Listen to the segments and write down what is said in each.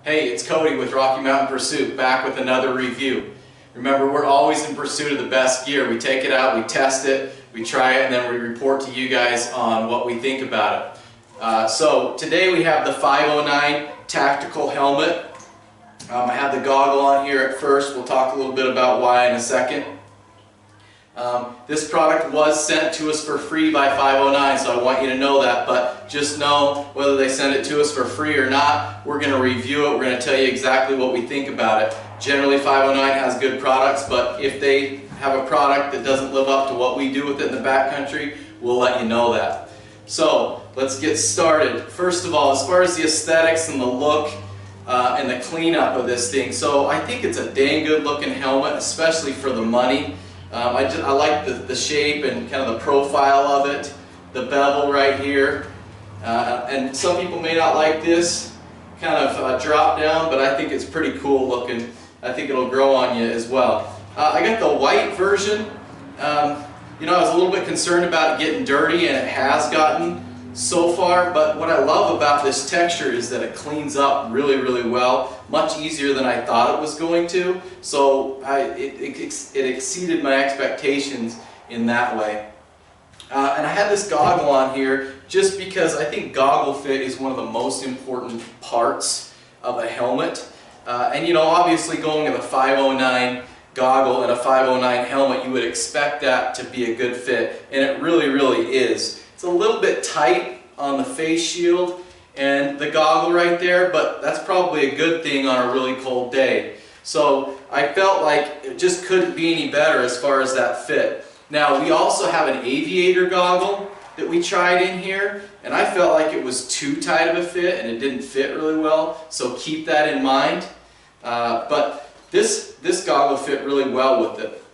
Hey, it's Cody with Mtn Pursuit, back with another review. Remember, we're always in pursuit of the best gear. We take it out, we test it, we try it, and then we report to you guys on what we think about it. So today we have the 509 tactical helmet. I have the goggle on here at first. We'll talk a little bit about why in a second. This product was sent to us for free by 509, so I want you to know that, but just know whether they send it to us for free or not, we're going to review it, we're going to tell you exactly what we think about it. Generally 509 has good products, but if they have a product that doesn't live up to what we do with it in the backcountry, we'll let you know that. So let's get started. First of all, as far as the aesthetics and the look and the cleanup of this thing, so I think it's a dang good looking helmet, especially for the money. I like the shape and kind of the profile of it, the bevel right here, and some people may not like this kind of drop down, but I think it's pretty cool looking. I think it'll grow on you as well. I got the white version. You know, I was a little bit concerned about it getting dirty, and it has gotten so far, but what I love about this texture is that it cleans up really, really well, much easier than I thought it was going to, so it exceeded my expectations in that way. And I had this goggle on here just because I think Goggle Fit is one of the most important parts of a helmet. And you know, obviously going with a 509 goggle and a 509 helmet, you would expect that to be a good fit, and it really, really is. It's a little bit tight on the face shield and the goggle right there, but that's probably a good thing on a really cold day. So I felt like it just couldn't be any better as far as that fit. Now we also have an aviator goggle that we tried in here, and I felt like it was too tight of a fit and it didn't fit really well, so keep that in mind. But this goggle fit really well with it.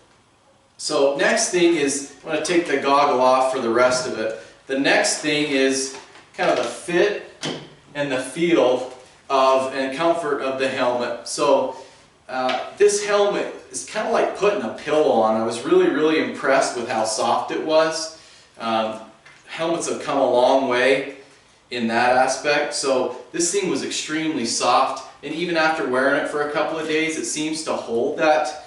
So next thing is, I'm going to take the goggle off for the rest of it. The next thing is kind of the fit and the feel of and comfort of the helmet. So this helmet is kind of like putting a pillow on. I was really, really impressed with how soft it was. Helmets have come a long way in that aspect. So this thing was extremely soft, and even after wearing it for a couple of days, it seems to hold that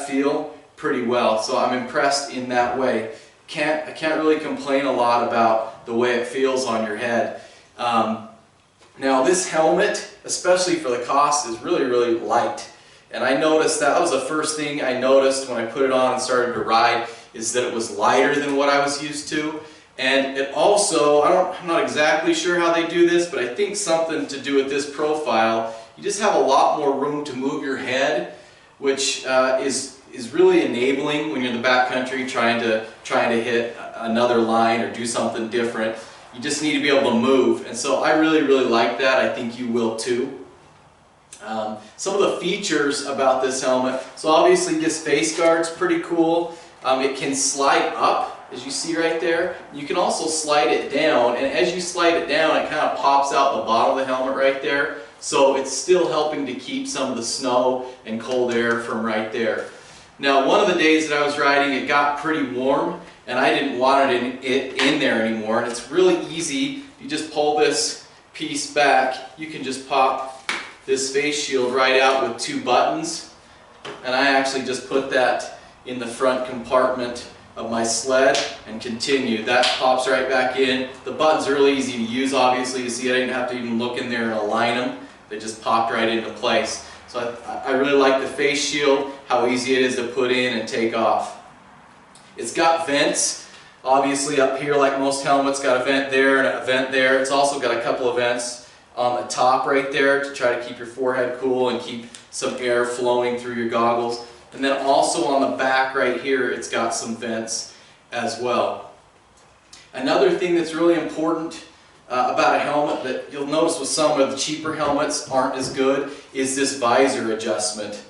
feel pretty well. So I'm impressed in that way. I can't really complain a lot about the way it feels on your head. Now this helmet, especially for the cost, is really, really light. And I noticed that was the first thing I noticed when I put it on and started to ride, is that it was lighter than what I was used to. And it also, I'm not exactly sure how they do this, but I think something to do with this profile. You just have a lot more room to move your head, which is really enabling when you're in the backcountry trying to hit another line or do something different. You just need to be able to move, and so I really, really like that. I think you will too. Some of the features about this helmet, so obviously this face guard's pretty cool. It can slide up, as you see right there. You can also slide it down, and as you slide it down, it kind of pops out the bottom of the helmet right there, so it's still helping to keep some of the snow and cold air from right there. Now, one of the days that I was riding, it got pretty warm, and I didn't want it in there anymore. And it's really easy. You just pull this piece back. You can just pop this face shield right out with two buttons. And I actually just put that in the front compartment of my sled and continue. That pops right back in. The buttons are really easy to use, obviously. You see, I didn't have to even look in there and align them. They just popped right into place. So I really like the face shield, how easy it is to put in and take off. It's got vents, obviously up here like most helmets, got a vent there and a vent there. It's also got a couple of vents on the top right there to try to keep your forehead cool and keep some air flowing through your goggles. And then also on the back right here, it's got some vents as well. Another thing that's really important about a helmet that you'll notice with some of the cheaper helmets aren't as good is this visor adjustment.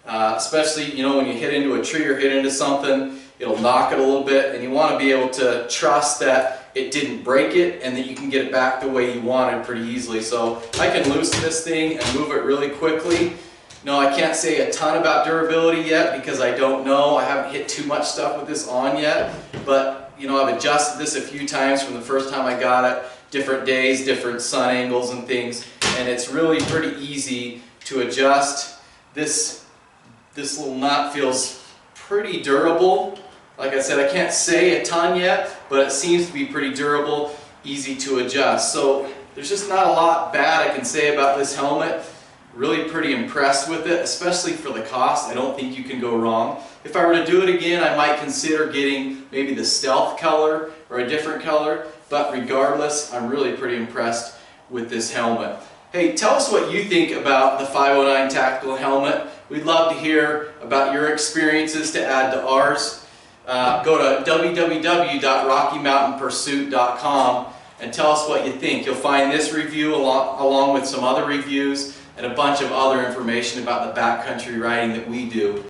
Especially, you know, when you hit into a tree or hit into something, it'll knock it a little bit, and you want to be able to trust that it didn't break it and that you can get it back the way you want it pretty easily. So I can loosen this thing and move it really quickly. No, I can't say a ton about durability yet because I don't know. I haven't hit too much stuff with this on yet, but you know, I've adjusted this a few times from the first time I got it. Different days, different sun angles and things, and it's really pretty easy to adjust. This little nut feels pretty durable. Like I said, I can't say a ton yet, but it seems to be pretty durable, easy to adjust. So there's just not a lot bad I can say about this helmet. Really pretty impressed with it, especially for the cost. I don't think you can go wrong. If I were to do it again, I might consider getting maybe the stealth color or a different color, but regardless, I'm really pretty impressed with this helmet. Hey, tell us what you think about the 509 tactical helmet. We'd love to hear about your experiences to add to ours. Go to www.rockymountainpursuit.com and tell us what you think. You'll find this review along with some other reviews and a bunch of other information about the backcountry riding that we do.